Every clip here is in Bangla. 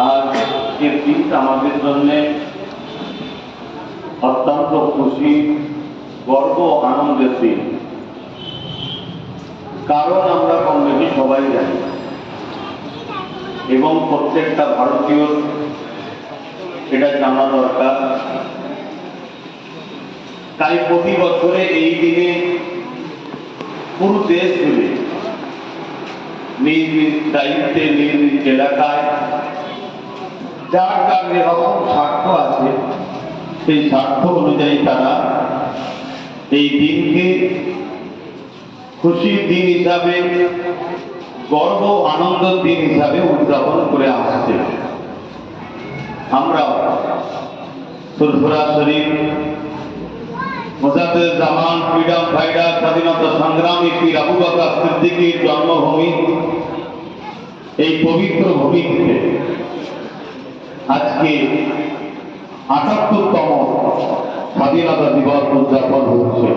আজকের দিনটা আমাদের জন্য অত্যন্ত খুশি, গর্ব, আনন্দের দিন। কারণ আমরা কম বেশি সবাই জানি এবং প্রত্যেকটা ভারতীয় এটা জানা দরকার। তাই প্রতি বছরে এই দিনে পুরো দেশ জুড়ে নিজ নিজ দায়িত্বে নিজ নিজ এলাকায় যার যার যেরকম স্বার্থ আছে সেই স্বার্থ অনুযায়ী তারা এই দিনকে খুশির দিন হিসাবে, গর্ব আনন্দের দিন হিসাবে উদযাপন করে আসছে। আমরা ফুরফুরা শরীফ মুজাদ্দেদ জামান, ফ্রিডম ফাইটার, স্বাধীনতা সংগ্রামী পীর আবু বকর সিদ্দিকীর জন্মভূমি এই পবিত্র ভূমি থেকে আজকে ৭৮তম স্বাধীনতা দিবস উদযাপন হচ্ছে।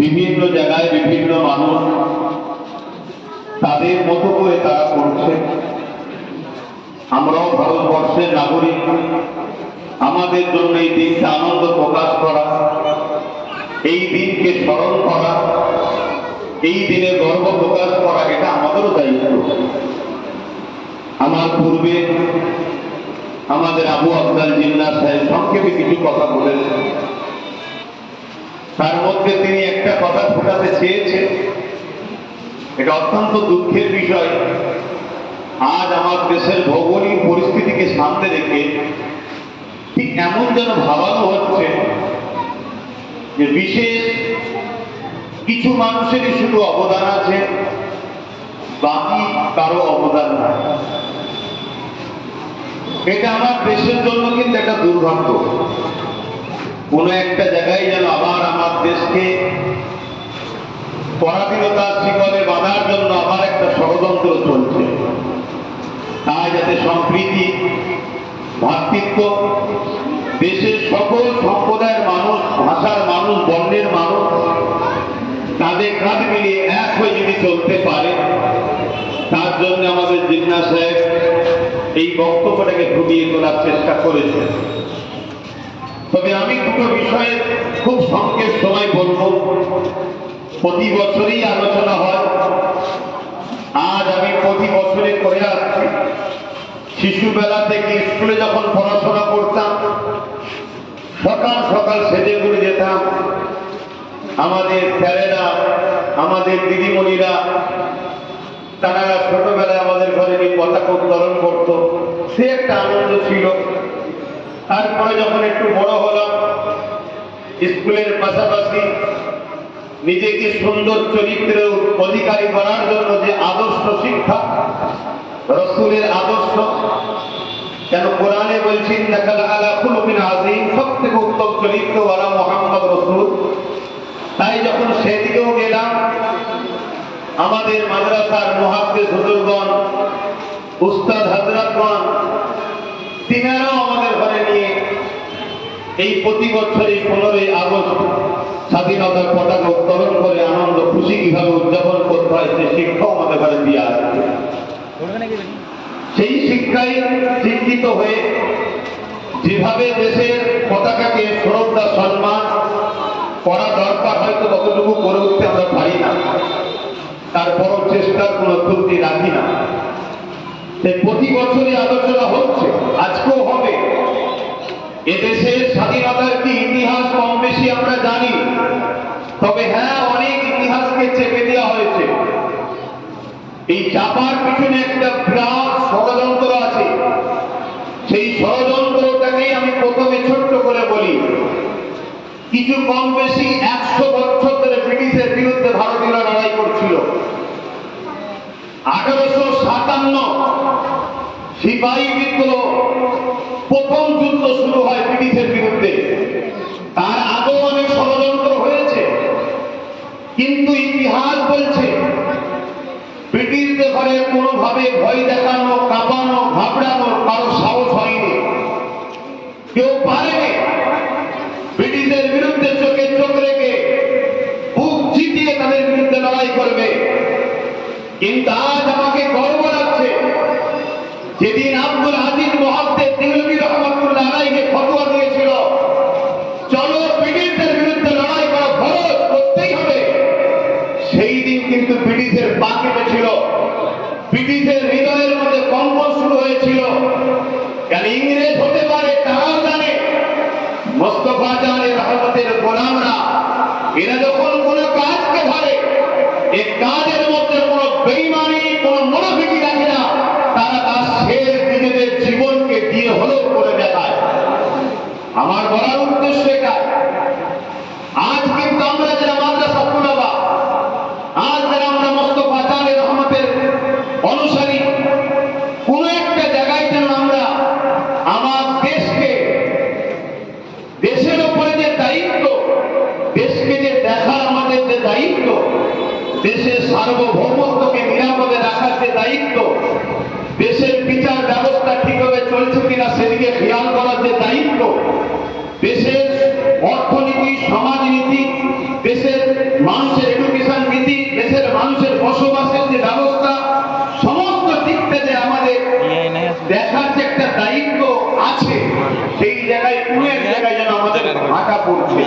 বিভিন্ন জায়গায় বিভিন্ন মানুষ তাদের মতো করে তারা করছে। আমরাও ভারতবর্ষের নাগরিক, আমাদের জন্য এই দিনকে আনন্দ প্রকাশ করা, এই দিনকে স্মরণ করা, এই দিনে গর্ব প্রকাশ করা, এটা আমাদেরও দায়িত্ব। আমার পূর্বে আমাদের আবু আফজাল জিন্নাহ সাহেব সংক্ষেপে কিছু কথা বলেছেন। তার মধ্যে তিনি একটা কথা ফোটাতে চেয়েছেন, এটা অত্যন্ত দুঃখের বিষয়। আজ আমার দেশের ভৌগোলিক পরিস্থিতিকে সামনে রেখে ঠিক এমন যেন ভাবানো হচ্ছে যে বিশেষ কিছু মানুষেরই শুধু অবদান আছে, বাকি কারো অবদান নাই। এটা আমার দেশের জন্য কিন্তু একটা দুর্ভাগ্য। কোন একটা জায়গায় যেন আবার আমার দেশকে পরাধীনতার শিকলে বাঁধার জন্য আবার একটা ষড়যন্ত্র চলছে। তাই যাতে সম্প্রীতি, ভ্রাতৃত্ব, দেশের সকল সম্প্রদায়ের মানুষ, ভাষার মানুষ, বর্ণের মানুষ তাদের কাঁধ মিলিয়ে এক হয়ে যদি চলতে পারে, তার জন্য আমাদের জিন্নাহ সাহেব এই বক্তব্যটাকে ফুটিয়ে তোলার চেষ্টা করেছেন। তবে আমি দুটো বিষয়ে খুব সংক্ষেপ সময় বলব। প্রতি বছরই আলোচনা হয়, আজ আমি প্রতি বছরে করে আসছি। শিশুবেলা থেকে স্কুলে যখন পড়াশোনা করতাম, সকাল সকাল সেজে গুড়ে যেতাম। আমাদের স্যারেরা, আমাদের দিদিমণিরা, তারা ছোটবেলায় আমাদের ঘরে নিয়ে পতাকা উত্তোলন করত, সে একটা আনন্দ ছিল। তারপরে যখন একটু বড় হলাম, স্কুলের পাশাপাশি নিজেকে সুন্দর চরিত্রের অধিকারী করার জন্য যে আদর্শ শিক্ষা, রাসূলের আদর্শ, কেন কোরআনে বলছেন ইন্নাকা লাআলা খুলুকিন আযীম, সবথেকে উত্তম চরিত্রওয়ালা মুহাম্মদ রাসূল। তাই যখন সেদিকেও গেলাম, আমাদের মাদ্রাসার মুহাদ্দিস হুজুরগণ, উস্তাদ হযরতগণ, তিনারাও আমাদের ঘরে নিয়ে এই প্রতি বছরই 15ই আগস্ট স্বাধীনতার পতাকা উত্তোলন করে আনন্দ খুশি কিভাবে উদযাপন করতে হয় সে শিক্ষাও আমাদের ঘরে দিয়ে আসছে। সেই শিক্ষায় চিন্তিত হয়ে যেভাবে দেশের পতাকাকে শ্রদ্ধা সম্মান করা দরকার, হয়তো ততটুকু করে উঠতে আমরা পারি না, তারপরও চেষ্টার কোনো ত্রুটি রাখি না। প্রতি বছরই আলোচনা হচ্ছে, আজকেও হবে। এদেশের স্বাধীনতার কি ইতিহাস কম বেশি আমরা জানি, তবে হ্যাঁ, অনেক ইতিহাসকে চেপে দেওয়া হয়েছে। এই চাপার পিছনে একটা বিরাট ষড়যন্ত্র আছে। সেই ষড়যন্ত্রটাকেই আমি প্রথমে ছোট্ট করে বলি। কিছু কম বেশি 100 বছর ধরে ব্রিটিশের বিরুদ্ধে ভারতীয়রা লড়াই করছিল। 1857 সিপাহী বিদ্রোহ, প্রথম যুদ্ধ শুরু হয় ব্রিটিশের বিরুদ্ধে। তার আগেও অনেক ষড়যন্ত্র হয়েছে, কিন্তু ইতিহাস বলছে ব্রিটিশদের ঘরে কোনোভাবে ভয় দেখানো, কাঁপানো, ঘাবড়ানো কারো সাহস হয়নি, কেউ পারেনি। ব্রিটিশদের বিরুদ্ধে চোখে চোখ রেখে বুক চিতিয়ে তাদের বিরুদ্ধে লড়াই করবে। কিন্তু আজ আমাকে গর্ব লাগছে, যেদিন আব্দুল আজিজ মুহাদ্দিস দেহলভী রহমাতুল্লাহ আলাইহি ফতোয়া দিয়েছিল চলো ব্রিটিশদের বিরুদ্ধে লড়াই করা ফরজ, করতেই হবে, সেই দিন কিন্তু ব্রিটিশের পা কেটেছিল, ব্রিটিশের হৃদয়ের মধ্যে কম্পন শুরু হয়েছিল। কেন ইংরেজ হতে পারে তারাও জানে মোস্তফা জানের রহমতের গোলামরা এরা যখন কোনো কাজকে ধরে এই কাজের মধ্যে কোনো বেঈমানি কোনো মুনাফিকি রাখে না, তারা তার শেষ নিজেদের জীবনকে দিয়ে হলেও করে দেখায়। আমার বলার উদ্দেশ্য এটা, আজ কিন্তু আমরা যারা মাদ্রাসা তুলাবা, আজ যারা আমরা মোস্তফা জানের রহমতের অনুসারী, কোন একটা জায়গায় যেন আমরা আমার দেশকে, দেশের উপরে যে দায়িত্ব, দেশকে যে দেখার আমাদের যে দায়িত্ব, দেশের সার্বভৌমত্বকে নিরাপদে রাখার যে দায়িত্ব, দেশের বিচার ব্যবস্থা ঠিকভাবে চলছে কিনা সেদিকে খেয়াল করার যে দায়িত্ব, দেশের অর্থনীতি, সমাজনীতি, দেশের মানুষের এডুকেশন নীতি, দেশের মানুষের বসবাসের যে ব্যবস্থা, সমস্ত দিক থেকে আমাদের দেখার যে একটা দায়িত্ব আছে, সেই জায়গায় কোনো এক জায়গায় যেন আমাদের ভাটা পড়ছে।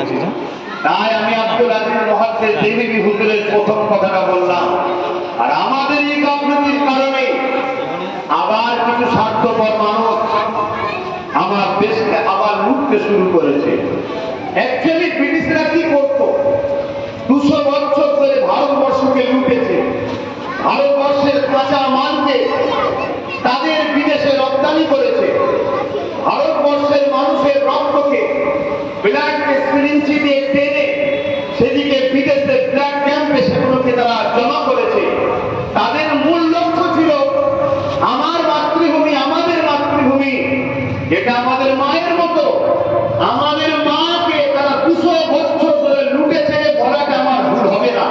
তাই আমি আব্দুল আজিজ মুহাদ্দিস দেহলভী হুজুরের প্রথম কথাটা বললাম। আর আমাদের এই গাফলতির কারণে আবার কিছু স্বার্থপর মানুষ আমার দেশকে আবার লুটতে শুরু করেছে। অ্যাকচুয়ালি ব্রিটিশরা কি করত, 200 বছর ধরে ভারতবর্ষকে লুটেছে, ভারতবর্ষের কাঁচা মালকে তাদের বিদেশে রপ্তানি করেছে, ভারতবর্ষের মানুষের রক্তকে ব্লাডকে সিরিঞ্জি দিয়ে টেনে সেদিকে বিদেশে ব্লাড ক্যাম্পে সেগুলোকে তারা জমা করেছে। তাদের মূল লক্ষ্য ছিল আমার মাতৃভূমি, আমাদের মাতৃভূমি, এটা আমাদের মায়ের মতো, আমাদের মাকে তারা 200 বছর ধরে লুটেছে বলাটা আমার ভুল হবে না।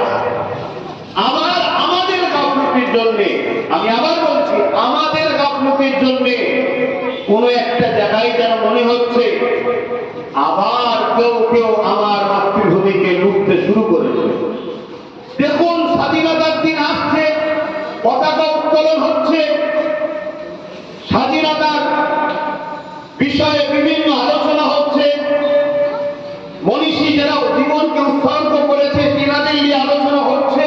আবার আমাদের গাফলতির জন্যে, আমি আবার বলছি, আমাদের গাফলতির জন্যে কোনো একটা জায়গায় যেন মনে হচ্ছে আবার কেউ কেউ আমার মাতৃভূমিকে লুটতে শুরু করেছে। দেখুন, স্বাধীনতার দিন আসছে, পতাকা উত্তোলন হচ্ছে, স্বাধীনতার বিষয়ে বিভিন্ন আলোচনা হচ্ছে, মনীষী যারা জীবনকে উৎসর্গ করেছে তিনাদের নিয়ে আলোচনা হচ্ছে,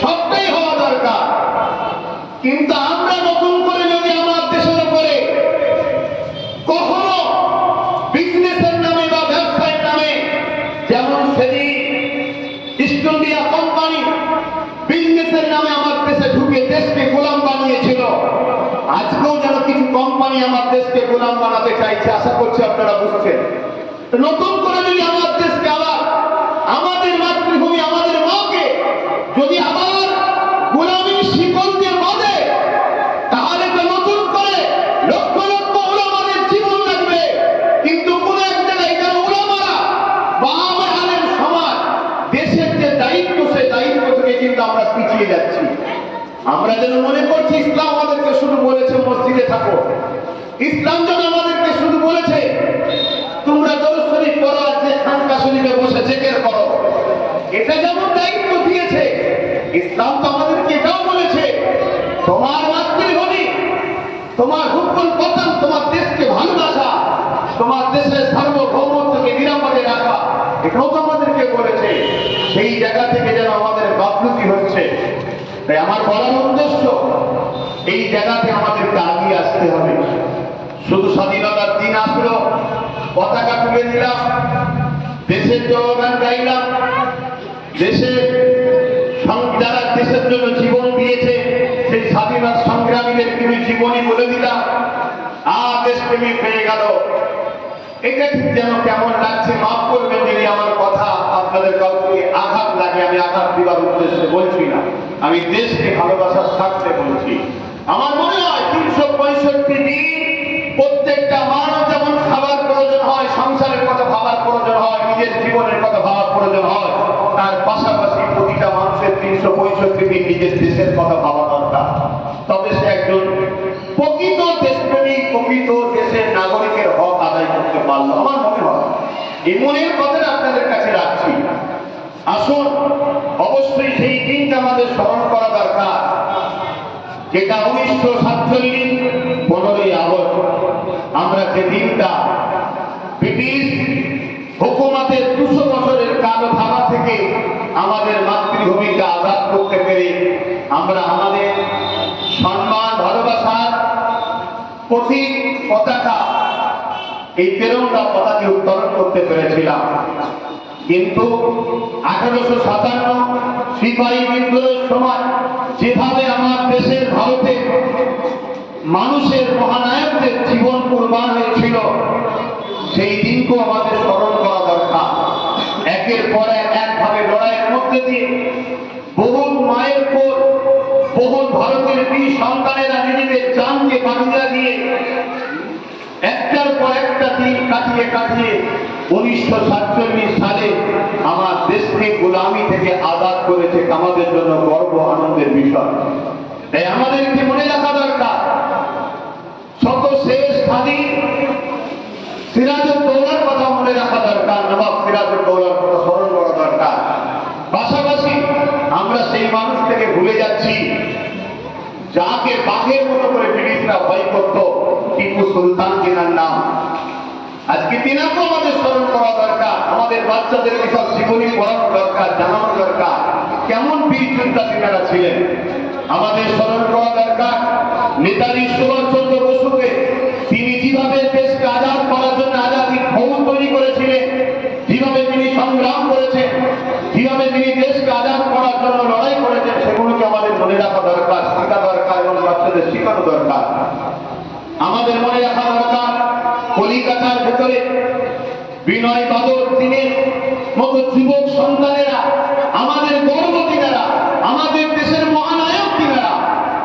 সবটাই হওয়া দরকার। কিন্তু আমরা নতুন করে যদি আমার দেশের উপরে কখনো বিজনেসের নামে বা ব্যবসায়ের নামে, যেমন সেদিন ইস্ট ইন্ডিয়া কোম্পানি বিজনেসের নামে আমার দেশে ঢুকে দেশকে গোলাম বানিয়েছিল, আজকেও যেন কিছু কোম্পানি আমার দেশকে গোলাম বানাতে চাইছে, আশা করছি আপনারা বুঝছেন। নতুন করে যদি আমার দেশকে আবার, আমাদের মাতৃভূমি, আমাদের মাকে যদি আবার গোলামীর শিকল দিয়ে বাঁধে, তাহলে তো নতুন করে লক্ষ লক্ষ উলামাদের জীবন লাগবে। কিন্তু কোন এক জায়গায় যেন উলামারা বা আমার আলেম সমাজ দেশের যে দায়িত্ব, সেই দায়িত্ব থেকে কিন্তু আমরা পিছিয়ে যাচ্ছি। আমরা যেন মনে করছি ইসলাম আমাদেরকে শুধু বলেছে মসজিদে থাকো, ইসলাম যেন আমাদেরকে শুধু বলেছে তোমরা দরুদ শরীফ পড়ো আর যে খানকা শরীফে বসে জিকির করো, এটা যেমন দায়িত্ব দিয়েছে, ইসলাম তো আমাদেরকে এটাও বলেছে তোমার মাতৃভূমি, তোমার হুকুল পতন, তোমার দেশকে ভালোবাসা, তোমার দেশের সার্বভৌমত্বকে নিরাপদে রাখা, এটাও তো আমাদেরকে বলেছে। সেই জায়গা থেকে যেন আমাদের গাফলতি হচ্ছে। তাই আমার বলার উদ্দেশ্য, এই জায়গাতে আমাদেরকে আগিয়ে আসতে হবে। শুধু স্বাধীনতার দিন আসলো, পতাকা তুলে দিলাম, দেশের জয়গান গাইলাম, দেশের যারা দেশের জন্য জীবন দিয়েছে সেই স্বাধীনতা সংগ্রামীদের কিছু জীবনী বলে দিলাম, দেশপ্রেমিক হয়ে গেল। এটা ঠিক যেন কেমন লাগছে, মাফ করবেন যদি আমার কথা আপনাদের কাউকে আঘাত লাগে, আমি আঘাত দিবার উদ্দেশ্যে বলছি না, আমি দেশকে ভালোবাসার স্বার্থে বলছি। আমার মনে হয় 365 দিন প্রত্যেকটা মানুষ যেমন খাবার প্রয়োজন হয়, সংসারের কথা ভাবার প্রয়োজন হয়, নিজের জীবনের কথা ভাবার প্রয়োজন হয়, তার পাশাপাশি প্রতিটা মানুষের 365 দিন নিজের দেশের কথা ভাবা দরকার। তবে সে একজন প্রকৃত দেশপ্রেমিক, প্রকৃত দেশের নাগরিকের হক আদায় করতে পারলো। আমার মনে হয় এই মনের কথাটা আপনাদের কাছে রাখছি। আসুন, অবশ্যই সেই দিনটা আমাদের স্মরণ করা দরকার। যেটা 1947 15ই আগস্ট আমরা যে দিনটা ব্রিটিশ হুকুমতের 200 বছরের কালো ধারা থেকে আমাদের মাতৃভূমিকে আজাদ করতে পেরে আমরা আমাদের সম্মান ভালোবাসার প্রতীক পতাকা এই তেরঙ্গা পতাকা উত্তোলন করতে পেরেছিলাম। কিন্তু 1857 সিপাহী বিদ্রোহের সময় যেভাবে আমার দেশের ভারতে মানুষের মহানায়কদের জীবন কুরবান হয়েছিল, সেই দিনকেও আমাদের স্মরণ করা দরকার। একের পর একভাবে লড়াইয়ের মধ্যে দিয়ে বহু মায়ের পর বহু ভারতের বীর সন্তানেরা নিজেদের জানকে বাঁধিয়া দিয়ে একটার পর একটা দিন কাটিয়ে কাটিয়ে 1947 সালে আমার দেশকে গোলামি থেকে আজাদ করেছে। আমাদের জন্য গর্ব আনন্দের বিষয়। তাই আমাদেরকে মনে রাখা দরকার, শত শেষ স্বাধীন সিরাজউদ্দৌলার কথা মনে রাখা দরকার, নবাব সিরাজউদ্দৌলার কথা স্মরণ করা দরকার। পাশাপাশি আমরা সেই মানুষ থেকে ভুলে যাচ্ছি যাকে বাঘের মতো করে ব্রিটিশরা ভয় করত, টিপু সুলতান জিনার নাম। আজকে তিনাকেও আমাদের স্মরণ করা দরকার। আমাদের বাচ্চাদের সব জীবনী পড়ানো দরকার, জানানো দরকার কেমন বীর যোদ্ধা তিনারা ছিলেন। আমাদের স্মরণ করা দরকার নেতাজি সুভাষচন্দ্র বসুকে, তিনি যেভাবে দেশকে আজাদ করার জন্য আজাদী ফৌজ তৈরি করেছিলেন, যেভাবে তিনি সংগ্রাম করেছেন, যেভাবে তিনি দেশকে আজাদ করার জন্য লড়াই করেছেন, সেগুলোকে আমাদের মনে রাখা দরকার, শেখা দরকার এবং বাচ্চাদের শেখানো দরকার। আমাদের মনে রাখা দরকার কলিকাতার ভেতরে বিনয় বাদল দিনের মতো যুবক সন্তানেরা, আমাদের গর্ব তিনারা, আমাদের দেশের মহানায়ক তিনারা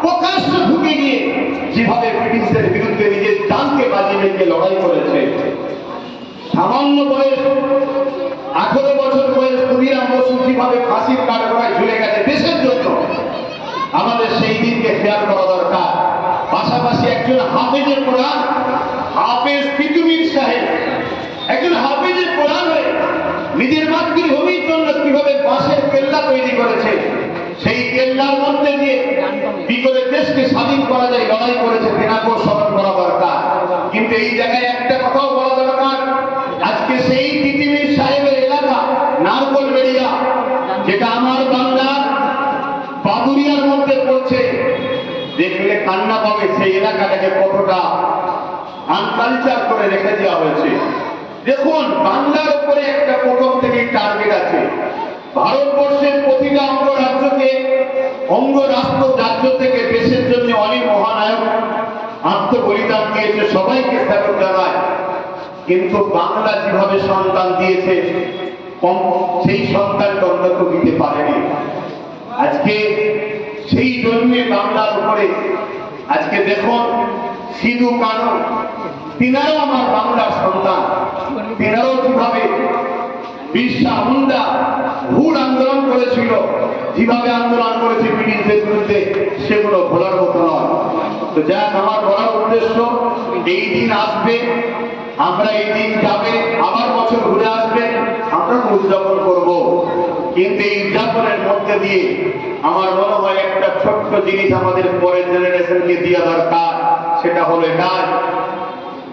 প্রকাশ্য ঢুকে গিয়ে যেভাবে ব্রিটিশদের বিরুদ্ধে নিজের জানকে বাজি রেখে লড়াই করেছে। সামান্য বয়স 18 বছর বয়স ক্ষুদিরাম বসু যেভাবে ফাঁসির কাঠগড়ায় ঝুলে গেছে দেশের জন্য, আমাদের সেই দিনকে খেয়াল করা দরকার। পাশাপাশি একজন হাফেজের কোরআন, হাফেজ তিতুমির সাহেব, একজন হাফেজের কোরআন হয়ে নিজের মাতৃভূমির জন্য কিভাবে বাঁশের কেল্লা তৈরি করেছে, সেই কেল্লার মধ্যে দিয়ে কি করে দেশকে স্বাধীন করা যায় লড়াই করেছে, তেনাকেও স্মরণ করা দরকার। কিন্তু এই জায়গায় একটা কথাও বলা দরকার, আজকে সেই তিতুমির সাহেবের এলাকা নারকলবেড়িয়া, যেটা আমার বাংলার বাদুরিয়ার মধ্যে পড়ছে, দেখলে কান্না পাবে সেই এলাকাটাকে কতটা আনকালচার করে রেখে দেওয়া হয়েছে। দেখুন, বাংলার উপরে একটা প্রথম থেকেই টার্গেট আছে, ভারতবর্ষের প্রতিটা অঙ্গরাষ্ট্র রাজ্য থেকে দেশের জন্য অনেক মহানায়ক আত্মবলিদান দিয়েছে, সবাইকে স্বাগত জানায়। কিন্তু বাংলা যেভাবে সন্তান দিয়েছে, সেই সন্তানটা অন্য কেউ দিতে পারেনি। আজকে সেই জন্যে বাংলার উপরে আজকে দেখুন সিধু কানু, তিনারও আমার বাংলার সন্তান, তিনারও যেভাবে বিরসা মুন্ডা ভুল আন্দোলন করেছিল, যেভাবে আন্দোলন করেছে ব্রিটিশদের বিরুদ্ধে, সেগুলো ভোলার মতো নয়। তো যাক, আমার বলার উদ্দেশ্য, এই দিন আসবে, আমরা এই দিন যাবে, আবার বছর ঘুরে আসবে, আমরা উদযাপন করব। কিন্তু এই উদযাপনের মধ্যে দিয়ে আমার মনে হয় একটা ছোট্ট জিনিস আমাদের পরের জেনারেশনকে দেওয়া দরকার। সেটা হলো এটা,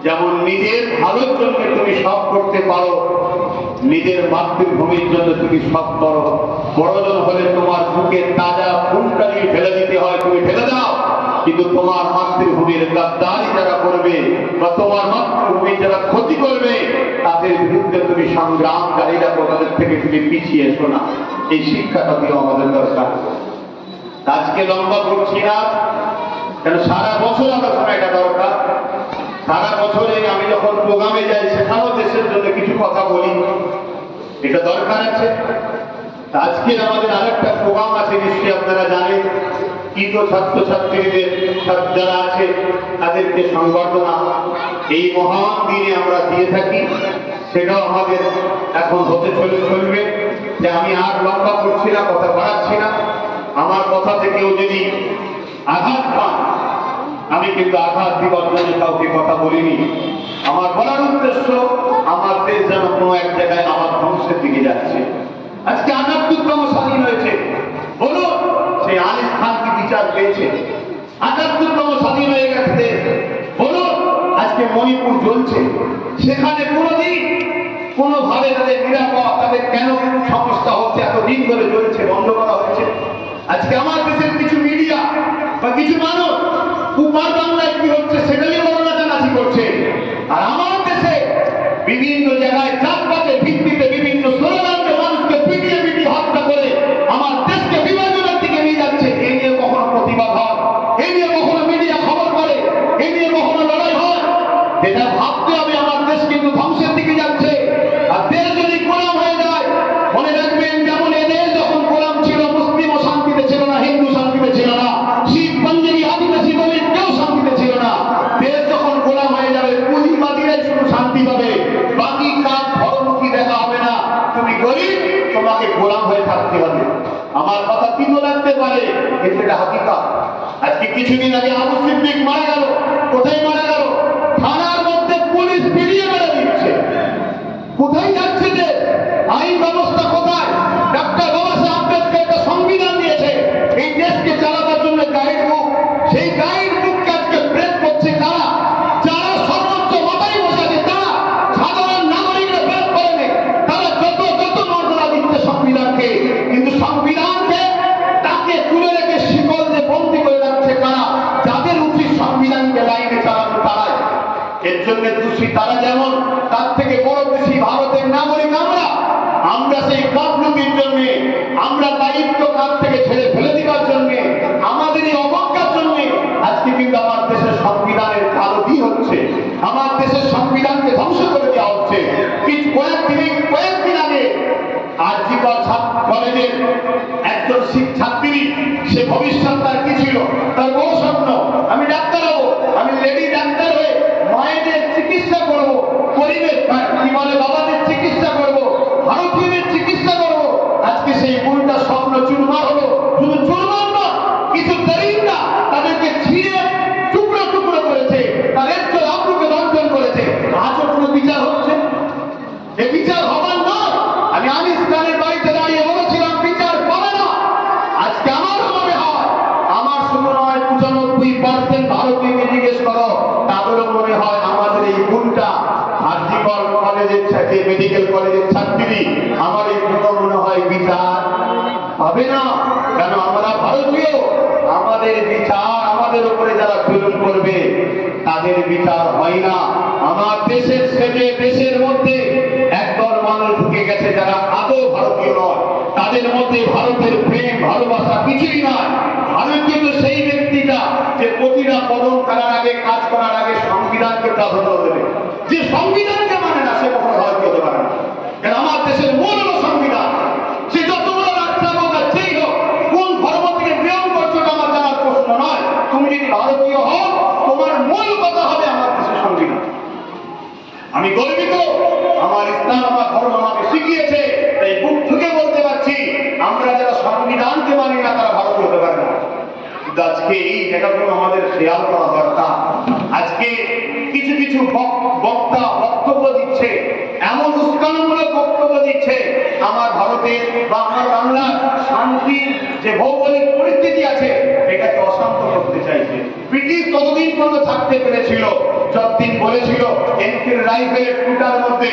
যেমন নিজের ভালোর জন্য তুমি সব করতে পারো, নিজের মাতৃভূমির জন্য তুমি সব করো। বড়জন হলে তোমার বুকে তাজা খুনটা নিয়ে ফেলে দিতে হয়, তুমি ফেলে দাও। কিন্তু তোমার মাতৃভূমির গাদ্দারি যারা করবে বা তোমার মাতৃভূমির যারা ক্ষতি করবে, তাদের বিরুদ্ধে তুমি সংগ্রামকারী রাখো, তাদের থেকে তুমি পিছিয়ে এসো না। এই শিক্ষাটা দিও আমাদের দরকার। আজকে লম্বা করছি না, কেন সারা বছর আলোচনা এটা দরকার। সারা বছরে আমি যখন প্রোগ্রামে যাই, সেখানেও দেশের জন্য কিছু কথা বলি, এটা দরকার আছে। আজকে আমাদের আরেকটা প্রোগ্রাম আছে, নিশ্চয়ই আপনারা জানেন, কৃত ছাত্রছাত্রীদের যারা আছে তাদেরকে সংবর্ধনা এই মহান দিনে আমরা দিয়ে থাকি। সেটাও আমাদের এখন হতে চলবে। যে আমি আর লম্বা করছি না, কথা বাড়াচ্ছি না। আমার কথা থেকেও যদি আঘাত পান, আমি কিন্তু আঘাত দিবার জন্য কাউকে কথা বলিনি। আমার বলার উদ্দেশ্য, আমার দেশ যেন কোনো এক জায়গায় আমার ধ্বংসের দিকে যাচ্ছে। আজকে ৭৮তম স্বাধীন হয়েছে, বলুন সেই আলিস খান কি বিচার পেয়েছে? ৭৮তম স্বাধীন হয়ে গেছে দেশ হলো, আজকে মণিপুর জ্বলছে, সেখানে কোনোদিন কোনোভাবে তাদের নিরাপদ, তাদের কেন সমস্যা হচ্ছে, এতদিন ধরে চলছে, বন্ধ করা হচ্ছে। আজকে আমার দেশের কিছু মিডিয়া বা কিছু মানুষ উপার বাংলায় কি হচ্ছে সেটা নিয়ে বড় নাচানাচি করছে, আর আমার দেশে বিভিন্ন জায়গায় জাতপাতের ভিত্তিতে বিভিন্ন স্লোগানকে মানুষকে পিটিয়ে পিটিয়ে হত্যা করে আমার দেশকে বিভাজনের দিকে নিয়ে যাচ্ছে। এই নিয়ে কখনো প্রতিবাদ হয়, এই নিয়ে কখনো মিডিয়া খবর করে, এই নিয়ে কখনো লড়াই হয়। এটা ভাবতে হবে আমার দেশ কিন্তু ধ্বংসের দিকে যাচ্ছে। আর দেশ যদি গোলাম হয়ে যায়, মনে রাখবেন যেমন এদেশ যখন গোলাম ছিল, মুসলিমও শান্তিতে ছিল না, হিন্দু শান্তিতে ছিল না, শিখ পাঞ্জাবি আদিবাসী দলিত কেউ শান্তিতে ছিল না। দেশ যখন গোলাম হয়ে যাবে, পুঁজিবাদীরাই শুধু শান্তি পাবে, বাকি কাজ ধর্মমুখী দেখা হবে না। তুমি গরিব, তোমাকে গোলাম হয়ে থাকতে হবে। আমার কথা তিন লাগতে পারে, কিন্তু এটা হাকিকত। আজকে কিছুদিন আগে আবু সিদ্দিক মারা গেল। কোথায় মারা গেল? থানার মধ্যে পুলিশ পিটিয়ে মেরে দিচ্ছে। কোথায় যাচ্ছে যে আইন ব্যবস্থা কোথায়? ডক্টর বাবা সাহেব আম্বেদকর একটা সংবিধান দিয়েছে এই দেশকে চালাবার জন্য, গাইড বুক। সেই গাইড বুককে আজকে ব্রেক করছে কারা? যারা সর্বোচ্চ মাথায় বসে আছে তারা, সাধারণ নাগরিকরা ব্রেক করেনি। তারা যত নজরা দিচ্ছে সংবিধানকে, কিন্তু সংবিধানকে তাকে তুলে রেখে শিকল দিয়ে বন্দী করে রাখছে কারা? যাদের উচিত সংবিধানকে লাইনে চালানো তারাই। এর জন্য দোষী তারা যেমন, তার থেকে বড় দোষী ভারতের নাগরিক আমরা। আমরা সেই গাফলতির জন্য, আমরা দায়িত্ব কাঁধ থেকে ছেড়ে ফেলে দিবার জন্য, আমাদের এই অবজ্ঞার জন্য আজকে কিন্তু আমার দেশের সংবিধানের কালতি হচ্ছে, আমার দেশের সংবিধানকে ধ্বংস করে দেওয়া হচ্ছে। কয়েকদিন আগে আরজিকর কলেজের একজন ছাত্রী, সে ভবিষ্যৎ তার কি ছিল? তার বড় স্বপ্ন, আমি ডাক্তার হবো, আমি লেডি ডাক্তার হয়ে মায়েদের চিকিৎসা করবো, গরিবের কি বলে বাবাদের চিকিৎসা করবো, ভারতীয়দের চিকিৎসা করবো। আজকে সেই ভুলটা স্বপ্ন চুরমার হলো। শুধু চুরমার না, কিছু দরিদ্ররা তাদেরকে ছিঁড়ে টুকরো টুকরো করেছে, তাদের আব্রুকে দর্শন করেছে। আজও কোনো বিচার হচ্ছে? এ বিচার হবার নয়। আমি আনিস খানের বাড়িতে দাঁড়িয়ে বলেছিলাম বিচার পাবে না। আজকে আমার মনে হয়, আমার শুধু নয়, 95% ভারতীয়কে জিজ্ঞেস করো, তাদেরও মনে হয় আমাদের এই ভুলটা, আরজিকর কলেজের সাথে মেডিকেল কলেজের ছাত্রী, আমার এই ভুল মনে হয় বিচার পাবে না। কেন? আমরা ভারতীয়, আমাদের বিচার, আমাদের উপরে যারা জুলুম করবে তাদের বিচার হয় না। আমার দেশের সেজে দেশের মধ্যে একদল মানুষ ঢুকে গেছে যারা আদৌ ভারতীয় নয়, তাদের মধ্যে ভারতের প্রেম ভালোবাসা কিছুই নয়। ভারতীয় তো সেই ব্যক্তিটা যে প্রতিটা কদম করার আগে, কাজ করার আগে সংবিধানকে প্রাধান্য দেবে। যে সংবিধানকে মানে না, সে কখনো ভারতীয় হতে পারে না। কারণ আমার দেশের মূল হলো সংবিধান। সে যত বড় রাষ্ট্র হোক আর যেই হোক, কোন ধর্ম থেকে বিলং করছো আমার জানার প্রশ্ন নয়। তুমি যদি ভারতীয় হও, তোমার মূল কথা হবে আমার দেশের সংবিধান। আমি গর্বিত, আমার ইসলাম, আমার ধর্ম আমাকে শিখিয়েছে, তাই বুক ঠুকে বলতে পারছি, আমরা যারা সংবিধানকে মানি না তারা ভারতীয় হতে পারে না। কিন্তু আজকে এই জায়গাগুলো আমাদের খেয়াল করা দরকার। আজকে কিছু কিছু বক্তা বক্তব্য দিচ্ছে, এমন উস্কানিমূলক বক্তব্য দিচ্ছে, আমার ভারতের বা আমার বাংলার শান্তির যে ভৌগোলিক পরিস্থিতি আছে এটাকে অশান্ত করতে চাইছে। ব্রিটিশ ততদিন পর্যন্ত থাকতে পেরেছিল যতদিন বলেছিল এনফিল্ড রাইফেলের টুটার মধ্যে,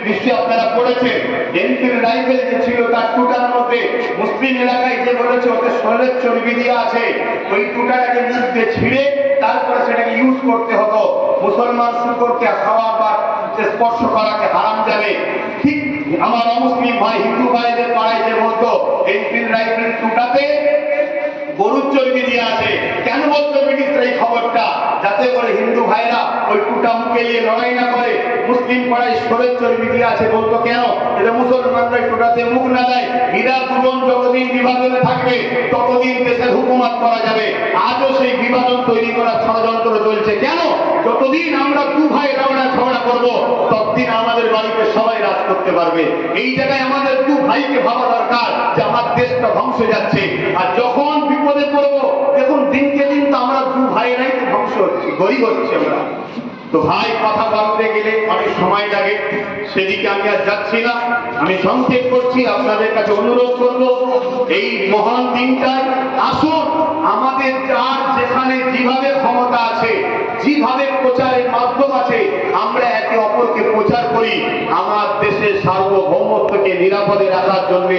নিশ্চয়ই আপনারা পড়েছেন, এনফিল্ড রাইফেল যে ছিল তার টুটার মধ্যে মুসলিম এলাকায় যে বলেছে ওতে শরীরের চর্বি দেওয়া আছে, ওই টুটাটাকে মুখ দিয়ে ছিঁড়ে তারপরে সেটাকে ইউজ করতে হতো। মুসলমান শুকরকে খাওয়া বা স্পর্শ করাকে হারাম যাবে। ঠিক আমার অমুসলিম ভাই হিন্দু ভাইদের পাড়ায় যে বলতো এনফিল্ড রাইফেল টুটাতে গরুর চর্বি দিয়ে আছে, কেন বলতো ব্রিটিশরা এই খবরটা? যাতে করে হিন্দু ভাইরা ওই টুটা মুখে নিয়ে লড়াই না করে। মুসলিম পাড়ায় শরীর চর্বি দিয়ে আছে বলতো কেন? এটা মুসলমানরা টুটাতে মুখ না দেয়। এরা দুজন যতদিন বিভাজনে থাকবে ততদিন দেশের হুকুমত করা যাবে। আজও সেই বিভাজন তৈরি করার ষড়যন্ত্র চলছে। কেন? যতদিন আমরা দু ভাই রাওনা ঝগড়া করবো ততদিন আমাদের বাড়িতে সবাই রাজ করতে পারবে। এই জায়গায় আমাদের দু ভাইকে ভাবা দরকার যে আমার দেশটা ধ্বংস যাচ্ছে। আর যখন বিপদে পড়বো, দেখুন দিনকে দিন তো আমরা দু ভাইরাই তো ধ্বংস হচ্ছে, গরিব হচ্ছে আমরা। তো ভাই, কথা বলতে গেলে অনেক সময় লাগে, সেদিকে আমি আর যাচ্ছি না। আমি সংক্ষেপ করছি, আপনাদের কাছে অনুরোধ করবো এই মহান দিনটায় আসুন আমাদের যার যেখানে ভাবে প্রচারের মাধ্যম আছে, আমরা একে অপরকে প্রচার করি আমার দেশের সার্বভৌমত্বকে নিরাপদে রাখার জন্য,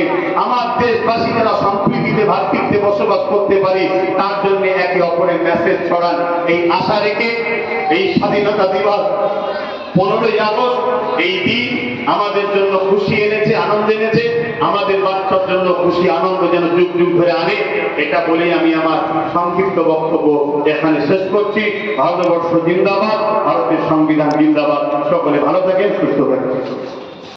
আমার দেশবাসী যারা সম্প্রীতিতে ভাতৃত্বে বসবাস করতে পারি তার জন্য একে অপরের মেসেজ ছড়ান। এই আশা রেখে এই স্বাধীনতা দিবস 15ই আগস্ট এই দিন আমাদের জন্য খুশি এনেছে, আনন্দ এনেছে, আমাদের বাচ্চার জন্য খুশি আনন্দ যেন যুগ যুগ ধরে আনে, এটা বলেই আমি আমার সংক্ষিপ্ত বক্তব্য এখানে শেষ করছি। ভারতবর্ষ জিন্দাবাদ, ভারতের সংবিধান জিন্দাবাদ। সকলে ভালো থাকেন, সুস্থ থাকেন।